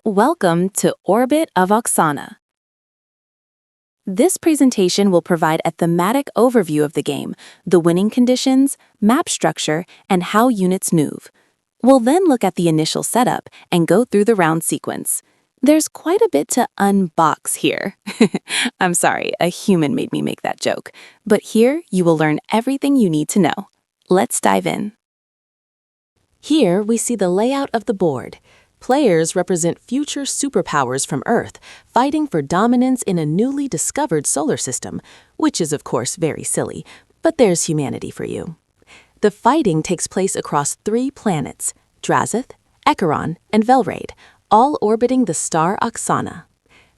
Welcome to Orbit of Oxana. This presentation will provide a thematic overview of the game, the winning conditions, map structure, and how units move. We'll then look at the initial setup and go through the round sequence. There's quite a bit to unbox here. I'm sorry, a human made me make that joke. But here you will learn everything you need to know. Let's dive in. Here we see the layout of the board. Players represent future superpowers from Earth, fighting for dominance in a newly discovered solar system, which is of course very silly, but there's humanity for you. The fighting takes place across 3 planets, Drazeth, Echeron, and Velraid, all orbiting the star Oxana.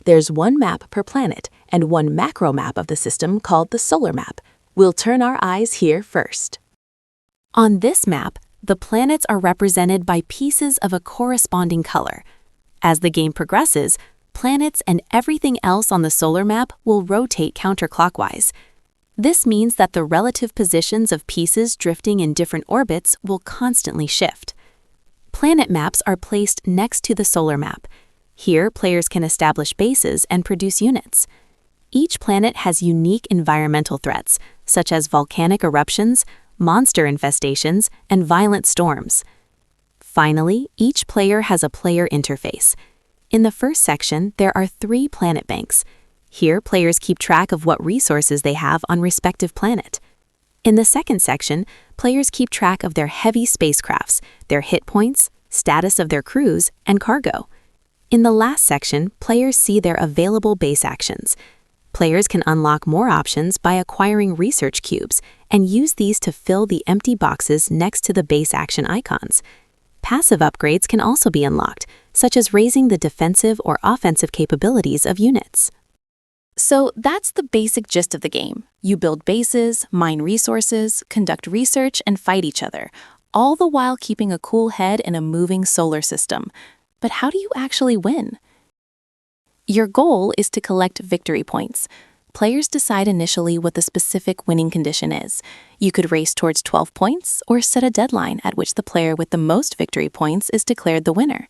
There's 1 map per planet and 1 macro map of the system called the solar map. We'll turn our eyes here first. On this map, the planets are represented by pieces of a corresponding color. As the game progresses, planets and everything else on the solar map will rotate counterclockwise. This means that the relative positions of pieces drifting in different orbits will constantly shift. Planet maps are placed next to the solar map. Here, players can establish bases and produce units. Each planet has unique environmental threats, such as volcanic eruptions, monster infestations, and violent storms. Finally, each player has a player interface. In the first section, there are 3 planet banks. Here, players keep track of what resources they have on respective planet. In the second section, players keep track of their heavy spacecrafts, their hit points, status of their crews, and cargo. In the last section, players see their available base actions. Players can unlock more options by acquiring research cubes and use these to fill the empty boxes next to the base action icons. Passive upgrades can also be unlocked, such as raising the defensive or offensive capabilities of units. So that's the basic gist of the game. You build bases, mine resources, conduct research, and fight each other, all the while keeping a cool head in a moving solar system. But how do you actually win? Your goal is to collect victory points. Players decide initially what the specific winning condition is. You could race towards 12 points or set a deadline at which the player with the most victory points is declared the winner.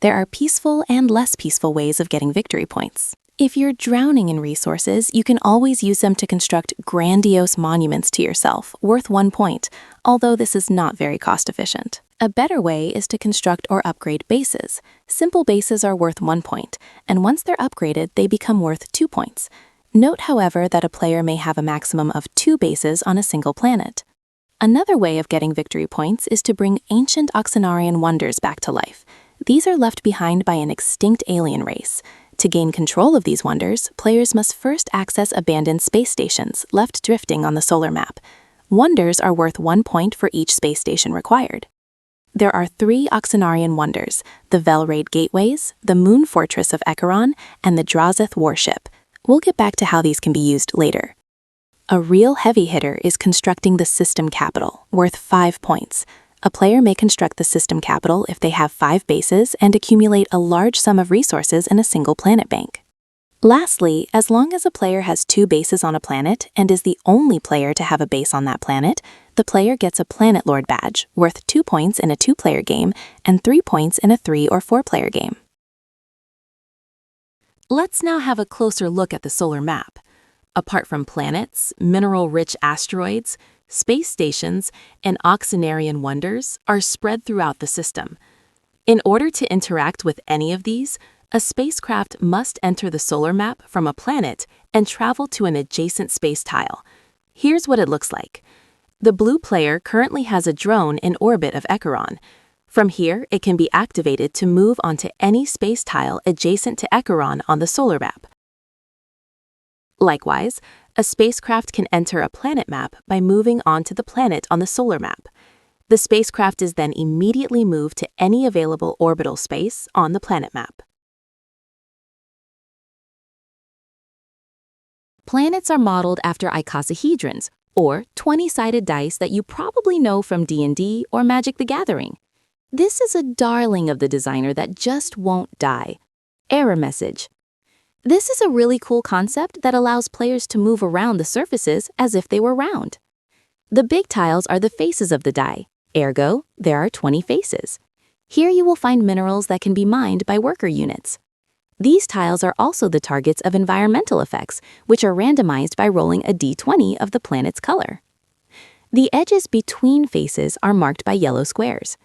There are peaceful and less peaceful ways of getting victory points. If you're drowning in resources, you can always use them to construct grandiose monuments to yourself, worth 1 point, although this is not very cost-efficient. A better way is to construct or upgrade bases. Simple bases are worth 1 point, and once they're upgraded, they become worth 2 points. Note, however, that a player may have a maximum of 2 bases on a single planet. Another way of getting victory points is to bring ancient Oxanarian wonders back to life. These are left behind by an extinct alien race. To gain control of these wonders, players must first access abandoned space stations left drifting on the solar map. Wonders are worth 1 point for each space station required. There are 3 Oxanarian wonders, the Velraid Gateways, the Moon Fortress of Echeron, and the Drazeth Warship. We'll get back to how these can be used later. A real heavy hitter is constructing the system capital, worth 5 points. A player may construct the system capital if they have 5 bases and accumulate a large sum of resources in a single planet bank. Lastly, as long as a player has 2 bases on a planet and is the only player to have a base on that planet, the player gets a Planet Lord badge, worth 2 points in a 2-player game and 3 points in a 3- or 4-player game. Let's now have a closer look at the solar map. Apart from planets, mineral-rich asteroids, space stations, and Oxanarian wonders are spread throughout the system. In order to interact with any of these, a spacecraft must enter the solar map from a planet and travel to an adjacent space tile. Here's what it looks like. The blue player currently has a drone in orbit of Echeron. From here, it can be activated to move onto any space tile adjacent to Echeron on the solar map. Likewise, a spacecraft can enter a planet map by moving onto the planet on the solar map. The spacecraft is then immediately moved to any available orbital space on the planet map. Planets are modeled after icosahedrons, or 20-sided dice that you probably know from D&D or Magic the Gathering. This is a darling of the designer that just won't die. Error message. This is a really cool concept that allows players to move around the surfaces as if they were round. The big tiles are the faces of the die, ergo, there are 20 faces. Here you will find minerals that can be mined by worker units. These tiles are also the targets of environmental effects, which are randomized by rolling a d20 of the planet's color. The edges between faces are marked by yellow squares.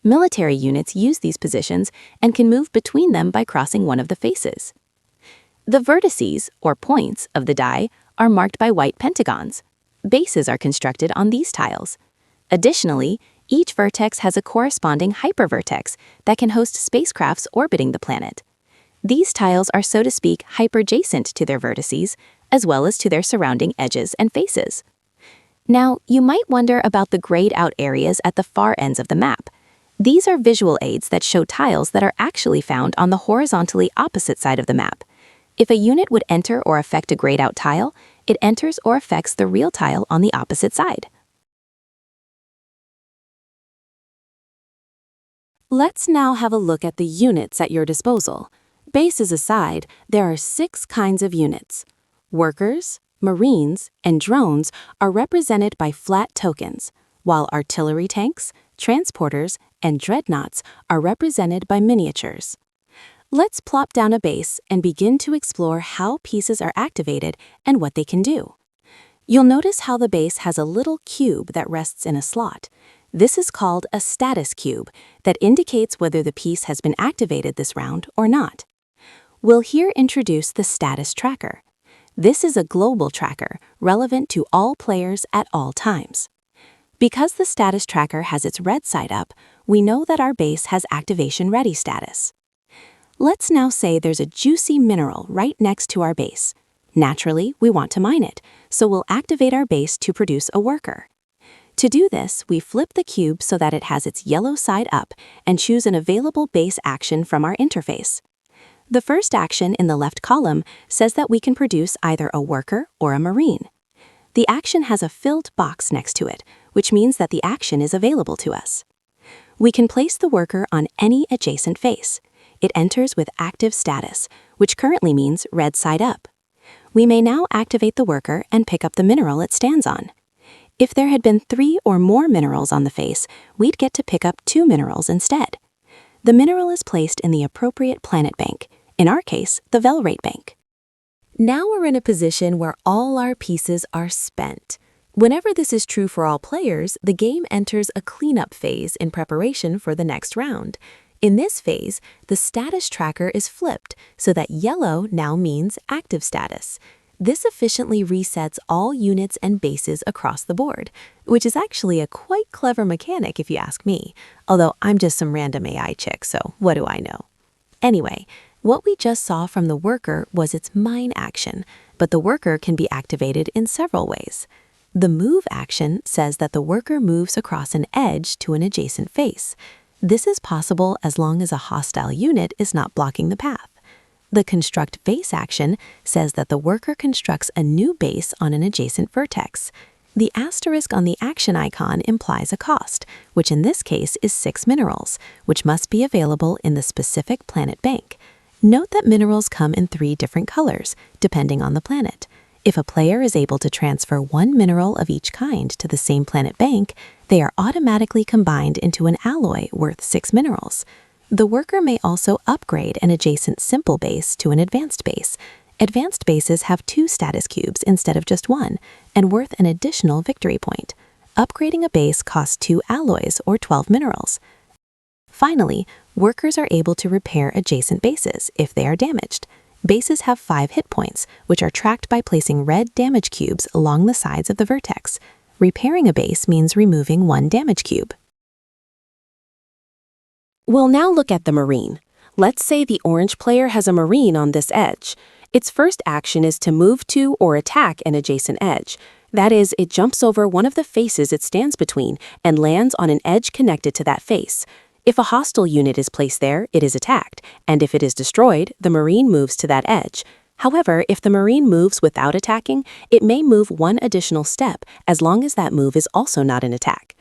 Military units use these positions and can move between them by crossing one of the faces. The vertices, or points, of the die are marked by white pentagons. Bases are constructed on these tiles. Additionally, each vertex has a corresponding hypervertex that can host spacecrafts orbiting the planet. These tiles are, so to speak, hyperjacent to their vertices, as well as to their surrounding edges and faces. Now, you might wonder about the grayed out areas at the far ends of the map. These are visual aids that show tiles that are actually found on the horizontally opposite side of the map. If a unit would enter or affect a grayed out tile, it enters or affects the real tile on the opposite side. Let's now have a look at the units at your disposal. Bases aside, there are 6 kinds of units. Workers, Marines, and drones are represented by flat tokens, while artillery tanks, transporters, and dreadnoughts are represented by miniatures. Let's plop down a base and begin to explore how pieces are activated and what they can do. You'll notice how the base has a little cube that rests in a slot. This is called a status cube that indicates whether the piece has been activated this round or not. We'll here introduce the status tracker. This is a global tracker relevant to all players at all times. Because the status tracker has its red side up, we know that our base has activation ready status. Let's now say there's a juicy mineral right next to our base. Naturally, we want to mine it, so we'll activate our base to produce a worker. To do this, we flip the cube so that it has its yellow side up and choose an available base action from our interface. The first action in the left column says that we can produce either a worker or a marine. The action has a filled box next to it, which means that the action is available to us. We can place the worker on any adjacent face. It enters with active status, which currently means red side up. We may now activate the worker and pick up the mineral it stands on. If there had been 3 or more minerals on the face, we'd get to pick up 2 minerals instead. The mineral is placed in the appropriate planet bank, in our case, the Velrate bank. Now we're in a position where all our pieces are spent. Whenever this is true for all players, the game enters a cleanup phase in preparation for the next round. In this phase, the status tracker is flipped so that yellow now means active status. This efficiently resets all units and bases across the board, which is actually a quite clever mechanic if you ask me, although I'm just some random AI chick, so what do I know? Anyway, what we just saw from the worker was its mine action, but the worker can be activated in several ways. The move action says that the worker moves across an edge to an adjacent face. This is possible as long as a hostile unit is not blocking the path. The construct base action says that the worker constructs a new base on an adjacent vertex. The asterisk on the action icon implies a cost, which in this case is 6 minerals, which must be available in the specific planet bank. Note that minerals come in 3 different colors, depending on the planet. If a player is able to transfer 1 mineral of each kind to the same planet bank, they are automatically combined into an alloy worth 6 minerals. The worker may also upgrade an adjacent simple base to an advanced base. Advanced bases have 2 status cubes instead of just 1, and worth an additional victory point. Upgrading a base costs 2 alloys or 12 minerals. Finally, workers are able to repair adjacent bases if they are damaged. Bases have 5 hit points, which are tracked by placing red damage cubes along the sides of the vertex. Repairing a base means removing 1 damage cube. We'll now look at the Marine. Let's say the orange player has a Marine on this edge. Its first action is to move to or attack an adjacent edge. That is, it jumps over one of the faces it stands between and lands on an edge connected to that face. If a hostile unit is placed there, it is attacked, and if it is destroyed, the Marine moves to that edge. However, if the Marine moves without attacking, it may move 1 additional step as long as that move is also not an attack.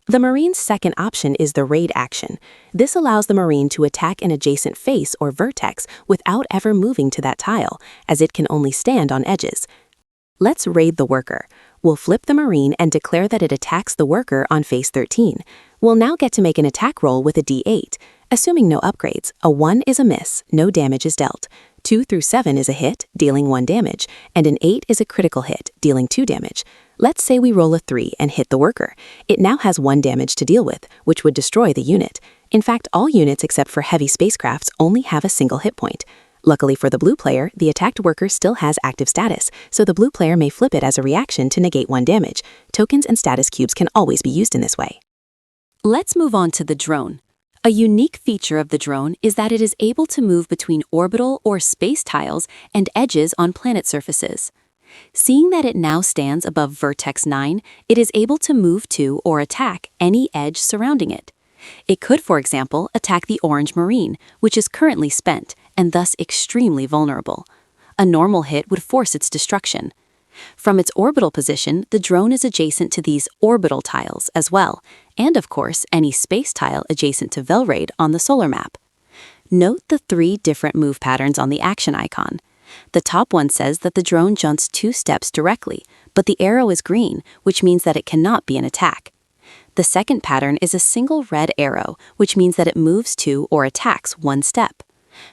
The Marine's second option is the raid action. This allows the Marine to attack an adjacent face or vertex without ever moving to that tile, as it can only stand on edges. Let's raid the worker. We'll flip the marine and declare that it attacks the worker on phase 13. We'll now get to make an attack roll with a D8. Assuming no upgrades, a 1 is a miss, no damage is dealt. 2 through 7 is a hit, dealing 1 damage, and an 8 is a critical hit, dealing 2 damage. Let's say we roll a 3 and hit the worker. It now has 1 damage to deal with, which would destroy the unit. In fact, all units except for heavy spacecrafts only have a single hit point. Luckily for the blue player, the attacked worker still has active status, so the blue player may flip it as a reaction to negate 1 damage. Tokens and status cubes can always be used in this way. Let's move on to the drone. A unique feature of the drone is that it is able to move between orbital or space tiles and edges on planet surfaces. Seeing that it now stands above vertex 9, it is able to move to or attack any edge surrounding it. It could, for example, attack the orange marine, which is currently spent and thus extremely vulnerable. A normal hit would force its destruction. From its orbital position, the drone is adjacent to these orbital tiles as well, and of course, any space tile adjacent to Velraid on the solar map. Note the 3 different move patterns on the action icon. The top one says that the drone jumps 2 steps directly, but the arrow is green, which means that it cannot be an attack. The second pattern is a single red arrow, which means that it moves 2 or attacks 1 step.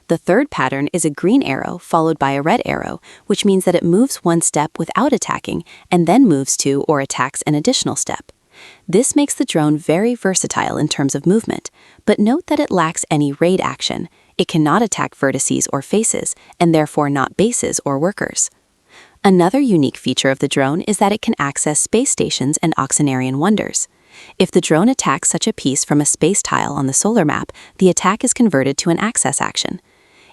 The third pattern is a green arrow followed by a red arrow, which means that it moves 1 step without attacking and then moves 2 or attacks an additional step. This makes the drone very versatile in terms of movement, but note that it lacks any raid action. It cannot attack vertices or faces, and therefore not bases or workers. Another unique feature of the drone is that it can access space stations and Oxanarian wonders. If the drone attacks such a piece from a space tile on the solar map, the attack is converted to an access action.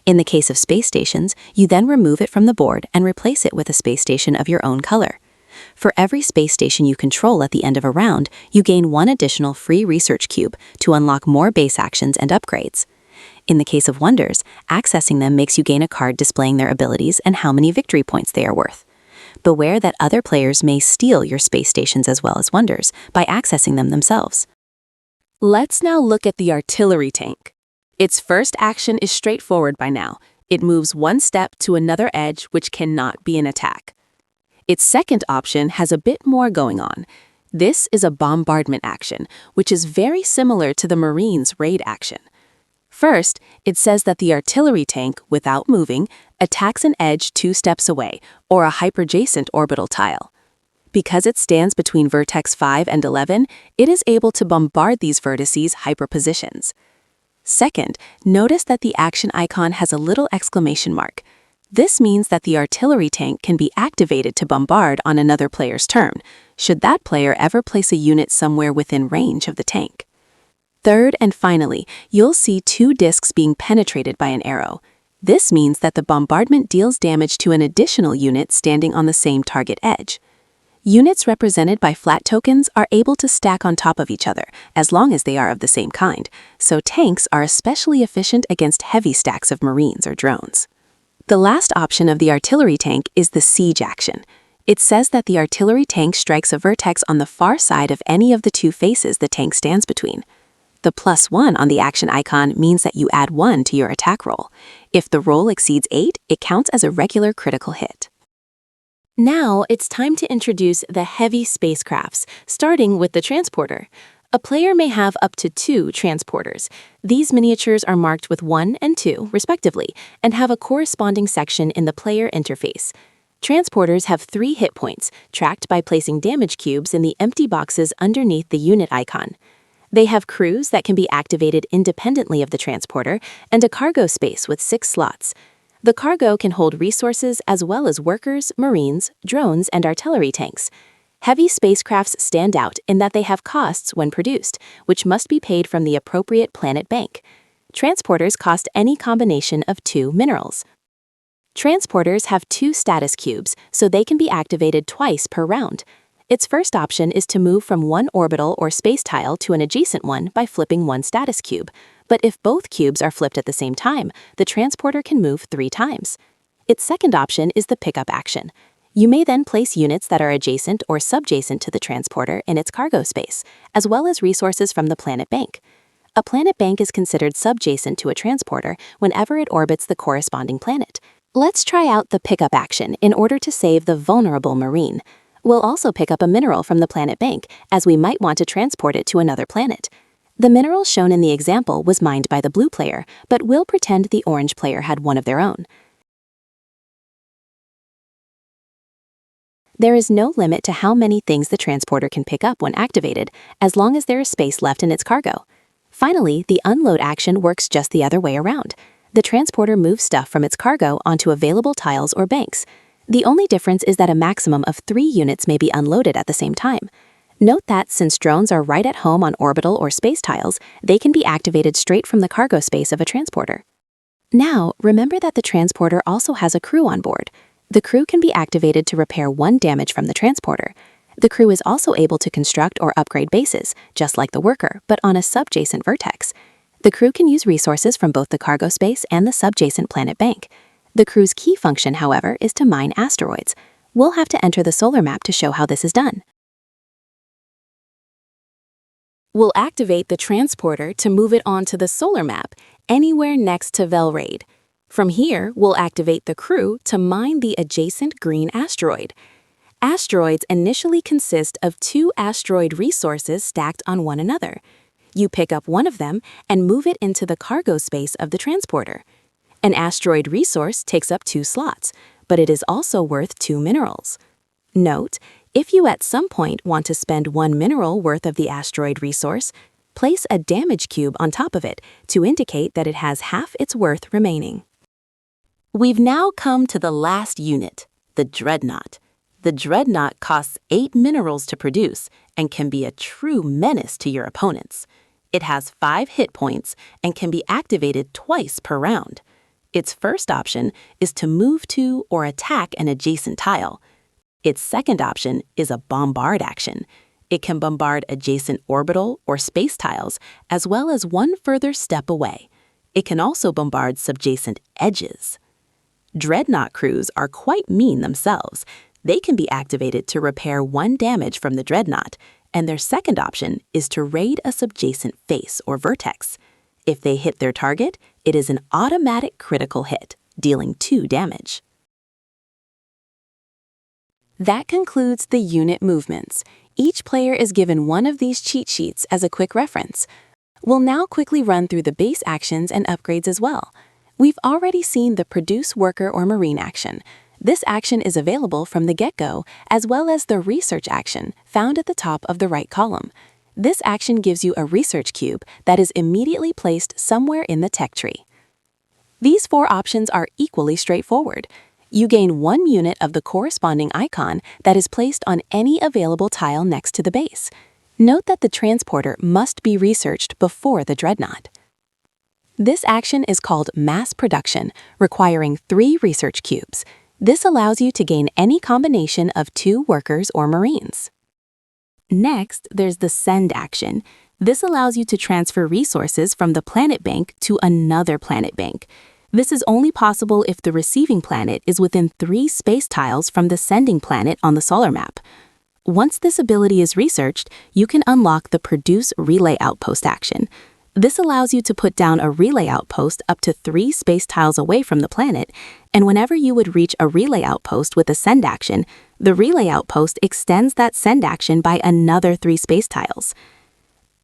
In the case of space stations, you then remove it from the board and replace it with a space station of your own color. For every space station you control at the end of a round, you gain 1 additional free research cube to unlock more base actions and upgrades. In the case of wonders, accessing them makes you gain a card displaying their abilities and how many victory points they are worth. Beware that other players may steal your space stations as well as wonders by accessing them themselves. Let's now look at the artillery tank. Its first action is straightforward by now. It moves 1 step to another edge which cannot be an attack. Its second option has a bit more going on. This is a bombardment action, which is very similar to the Marine's raid action. First, it says that the artillery tank, without moving, attacks an edge 2 steps away, or a hyperjacent orbital tile. Because it stands between vertex 5 and 11, it is able to bombard these vertices hyperpositions. Second, notice that the action icon has a little exclamation mark. This means that the artillery tank can be activated to bombard on another player's turn, should that player ever place a unit somewhere within range of the tank. Third and finally, you'll see 2 discs being penetrated by an arrow. This means that the bombardment deals damage to an additional unit standing on the same target edge. Units represented by flat tokens are able to stack on top of each other, as long as they are of the same kind, so tanks are especially efficient against heavy stacks of marines or drones. The last option of the artillery tank is the siege action. It says that the artillery tank strikes a vertex on the far side of any of the 2 faces the tank stands between. The +1 on the action icon means that you add 1 to your attack roll. If the roll exceeds 8, it counts as a regular critical hit. Now it's time to introduce the heavy spacecrafts, starting with the transporter. A player may have up to 2 transporters. These miniatures are marked with 1 and 2, respectively, and have a corresponding section in the player interface. Transporters have 3 hit points, tracked by placing damage cubes in the empty boxes underneath the unit icon. They have crews that can be activated independently of the transporter and a cargo space with 6 slots. The cargo can hold resources as well as workers, marines, drones, and artillery tanks. Heavy spacecrafts stand out in that they have costs when produced, which must be paid from the appropriate planet bank. Transporters cost any combination of 2 minerals. Transporters have 2 status cubes, so they can be activated twice per round. Its first option is to move from 1 orbital or space tile to an adjacent one by flipping 1 status cube. But if both cubes are flipped at the same time, the transporter can move 3 times. Its second option is the pickup action. You may then place units that are adjacent or subjacent to the transporter in its cargo space, as well as resources from the planet bank. A planet bank is considered subjacent to a transporter whenever it orbits the corresponding planet. Let's try out the pickup action in order to save the vulnerable marine. We'll also pick up a mineral from the planet bank, as we might want to transport it to another planet. The mineral shown in the example was mined by the blue player, but we'll pretend the orange player had one of their own. There is no limit to how many things the transporter can pick up when activated, as long as there is space left in its cargo. Finally, the unload action works just the other way around. The transporter moves stuff from its cargo onto available tiles or banks. The only difference is that a maximum of 3 units may be unloaded at the same time. Note that since drones are right at home on orbital or space tiles, they can be activated straight from the cargo space of a transporter. Now, remember that the transporter also has a crew on board. The crew can be activated to repair 1 damage from the transporter. The crew is also able to construct or upgrade bases, just like the worker, but on a subjacent vertex. The crew can use resources from both the cargo space and the subjacent planet bank. The crew's key function, however, is to mine asteroids. We'll have to enter the solar map to show how this is done. We'll activate the transporter to move it onto the solar map, anywhere next to Velraid. From here, we'll activate the crew to mine the adjacent green asteroid. Asteroids initially consist of 2 asteroid resources stacked on one another. You pick up one of them and move it into the cargo space of the transporter. An asteroid resource takes up 2 slots, but it is also worth 2 minerals. Note, if you at some point want to spend 1 mineral worth of the asteroid resource, place a damage cube on top of it to indicate that it has half its worth remaining. We've now come to the last unit, the Dreadnought. The Dreadnought costs 8 minerals to produce and can be a true menace to your opponents. It has 5 hit points and can be activated twice per round. Its first option is to move to or attack an adjacent tile. Its second option is a bombard action. It can bombard adjacent orbital or space tiles, as well as 1 further step away. It can also bombard subjacent edges. Dreadnought crews are quite mean themselves. They can be activated to repair 1 damage from the Dreadnought, and their second option is to raid a subjacent face or vertex. If they hit their target, it is an automatic critical hit, dealing 2 damage. That concludes the unit movements. Each player is given one of these cheat sheets as a quick reference. We'll now quickly run through the base actions and upgrades as well. We've already seen the Produce Worker or Marine action. This action is available from the get-go, as well as the Research action, found at the top of the right column. This action gives you a research cube that is immediately placed somewhere in the tech tree. These 4 options are equally straightforward. You gain 1 unit of the corresponding icon that is placed on any available tile next to the base. Note that the transporter must be researched before the Dreadnought. This action is called Mass Production, requiring 3 research cubes. This allows you to gain any combination of 2 workers or marines. Next, there's the Send action. This allows you to transfer resources from the planet bank to another planet bank. This is only possible if the receiving planet is within 3 space tiles from the sending planet on the solar map. Once this ability is researched, you can unlock the Produce Relay Outpost action. This allows you to put down a relay outpost up to 3 space tiles away from the planet, and whenever you would reach a relay outpost with a send action, the relay outpost extends that send action by another 3 space tiles.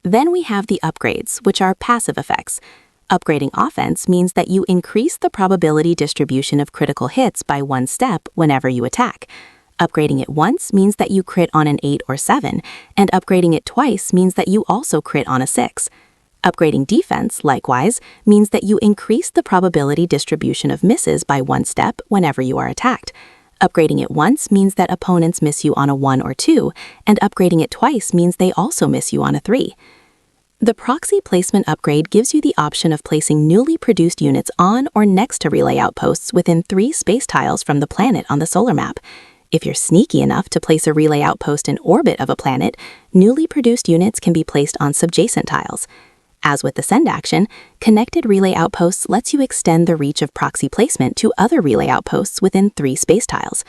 Then we have the upgrades, which are passive effects. Upgrading offense means that you increase the probability distribution of critical hits by 1 step whenever you attack. Upgrading it once means that you crit on an 8 or 7, and upgrading it twice means that you also crit on a 6. Upgrading defense, likewise, means that you increase the probability distribution of misses by 1 step whenever you are attacked. Upgrading it once means that opponents miss you on a 1 or 2, and upgrading it twice means they also miss you on a 3. The proxy placement upgrade gives you the option of placing newly produced units on or next to relay outposts within 3 space tiles from the planet on the solar map. If you're sneaky enough to place a relay outpost in orbit of a planet, newly produced units can be placed on subjacent tiles. As with the send action, connected relay outposts lets you extend the reach of proxy placement to other relay outposts within 3 space tiles.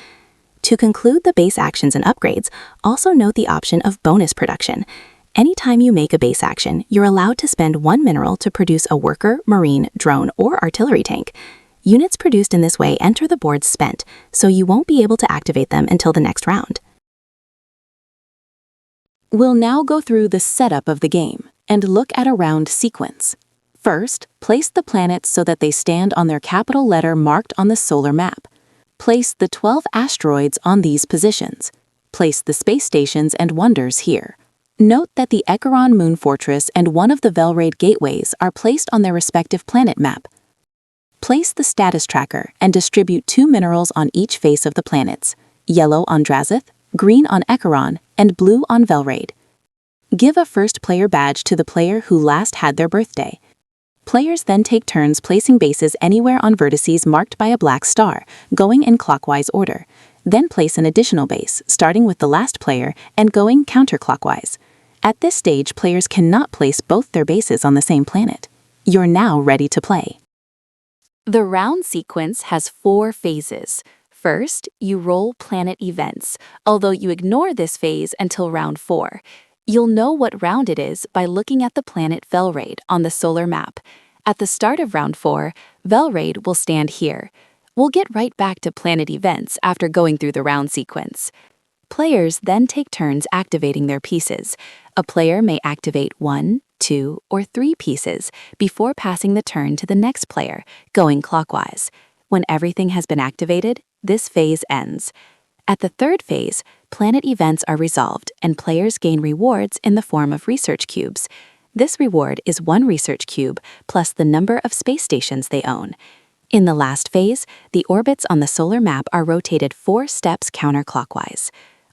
To conclude the base actions and upgrades, also note the option of bonus production. Anytime you make a base action, you're allowed to spend 1 mineral to produce a worker, marine, drone, or artillery tank. Units produced in this way enter the board spent, so you won't be able to activate them until the next round. We'll now go through the setup of the game and look at a round sequence. First, place the planets so that they stand on their capital letter marked on the solar map. Place the 12 asteroids on these positions. Place the space stations and wonders here. Note that the Echaron Moon Fortress and one of the Velraid gateways are placed on their respective planet map. Place the status tracker and distribute 2 minerals on each face of the planets, yellow on Drazeth, green on Echaron, and blue on Velraid. Give a first player badge to the player who last had their birthday. Players then take turns placing bases anywhere on vertices marked by a black star, going in clockwise order. Then place an additional base, starting with the last player and going counterclockwise. At this stage, players cannot place both their bases on the same planet. You're now ready to play. The round sequence has 4 phases. First, you roll planet events, although you ignore this phase until round 4. You'll know what round it is by looking at the planet Velraid on the solar map. At the start of round 4, Velraid will stand here. We'll get right back to planet events after going through the round sequence. Players then take turns activating their pieces. A player may activate 1, 2, or 3 pieces before passing the turn to the next player, going clockwise. When everything has been activated, this phase ends. At the third phase, planet events are resolved and players gain rewards in the form of research cubes. This reward is 1 research cube plus the number of space stations they own. In the last phase, the orbits on the solar map are rotated 4 steps counterclockwise.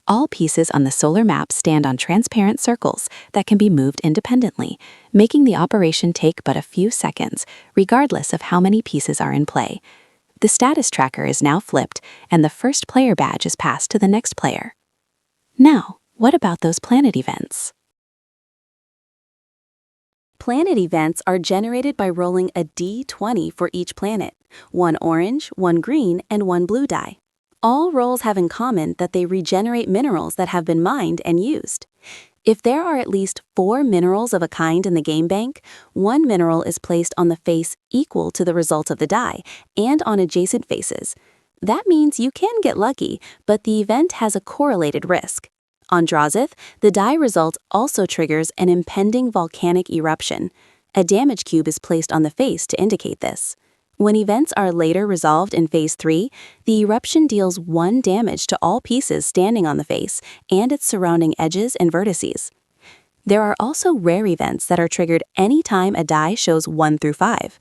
All pieces on the solar map stand on transparent circles that can be moved independently, making the operation take but a few seconds, regardless of how many pieces are in play. The status tracker is now flipped, and the first player badge is passed to the next player. Now, what about those planet events? Planet events are generated by rolling a d20 for each planet, 1 orange, 1 green, and 1 blue die. All rolls have in common that they regenerate minerals that have been mined and used. If there are at least 4 minerals of a kind in the game bank, 1 mineral is placed on the face equal to the result of the die and on adjacent faces. That means you can get lucky, but the event has a correlated risk. On Drazeth, the die result also triggers an impending volcanic eruption. A damage cube is placed on the face to indicate this. When events are later resolved in Phase 3, the eruption deals 1 damage to all pieces standing on the face and its surrounding edges and vertices. There are also rare events that are triggered any time a die shows 1 through 5.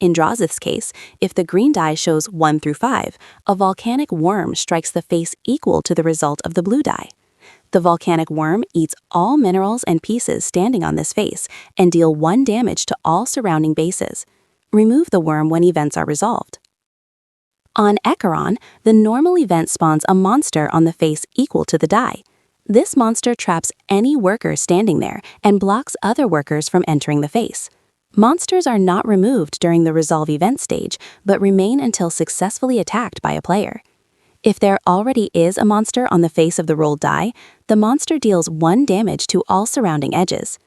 In Drazeth's case, if the green die shows 1 through 5, a volcanic worm strikes the face equal to the result of the blue die. The volcanic worm eats all minerals and pieces standing on this face and deal 1 damage to all surrounding bases. Remove the worm when events are resolved. On Echaron, the normal event spawns a monster on the face equal to the die. This monster traps any worker standing there and blocks other workers from entering the face. Monsters are not removed during the resolve event stage, but remain until successfully attacked by a player. If there already is a monster on the face of the rolled die, the monster deals 1 damage to all surrounding edges.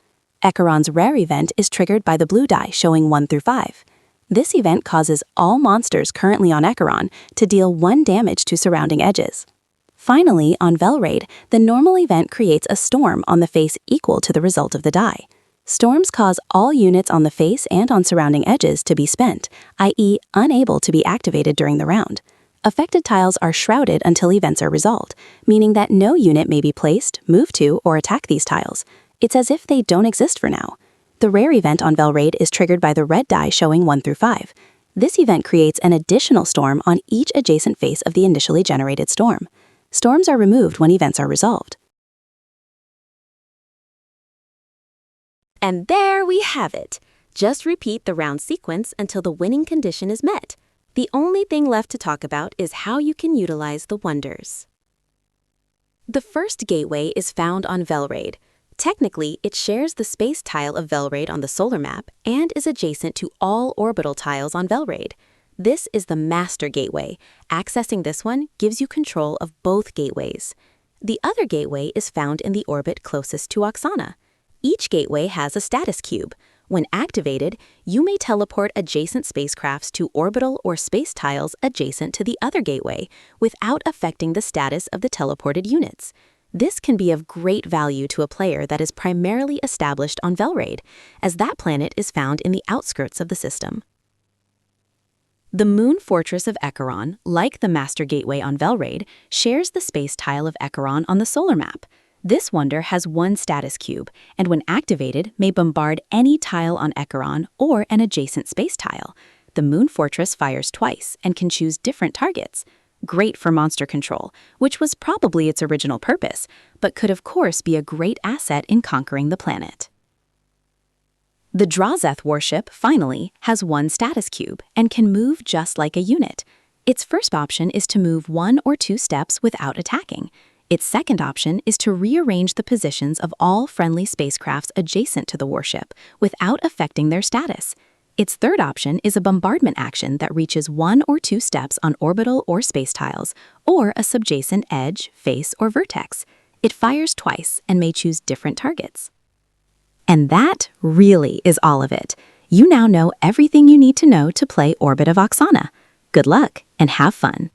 Echaron's rare event is triggered by the blue die showing 1 through 5. This event causes all monsters currently on Echaron to deal 1 damage to surrounding edges. Finally, on Velraid, the normal event creates a storm on the face equal to the result of the die. Storms cause all units on the face and on surrounding edges to be spent, i.e. unable to be activated during the round. Affected tiles are shrouded until events are resolved, meaning that no unit may be placed, moved to, or attack these tiles. It's as if they don't exist for now. The rare event on Velraid is triggered by the red die showing 1 through 5. This event creates an additional storm on each adjacent face of the initially generated storm. Storms are removed when events are resolved. And there we have it. Just repeat the round sequence until the winning condition is met. The only thing left to talk about is how you can utilize the wonders. The first gateway is found on Velraid. Technically, it shares the space tile of Velraid on the solar map and is adjacent to all orbital tiles on Velraid. This is the master gateway. Accessing this one gives you control of both gateways. The other gateway is found in the orbit closest to Oxana. Each gateway has a status cube. When activated, you may teleport adjacent spacecrafts to orbital or space tiles adjacent to the other gateway without affecting the status of the teleported units. This can be of great value to a player that is primarily established on Velraid, as that planet is found in the outskirts of the system. The Moon Fortress of Echaron, like the Master Gateway on Velraid, shares the space tile of Echaron on the solar map. This wonder has one status cube, and when activated, may bombard any tile on Echaron or an adjacent space tile. The Moon Fortress fires twice and can choose different targets. Great for monster control, which was probably its original purpose, but could of course be a great asset in conquering the planet. The Drazeth warship, finally, has one status cube and can move just like a unit. Its first option is to move 1 or 2 steps without attacking. Its second option is to rearrange the positions of all friendly spacecrafts adjacent to the warship without affecting their status. Its third option is a bombardment action that reaches 1 or 2 steps on orbital or space tiles, or a subjacent edge, face, or vertex. It fires twice and may choose different targets. And that really is all of it. You now know everything you need to know to play Orbit of Oxana. Good luck and have fun!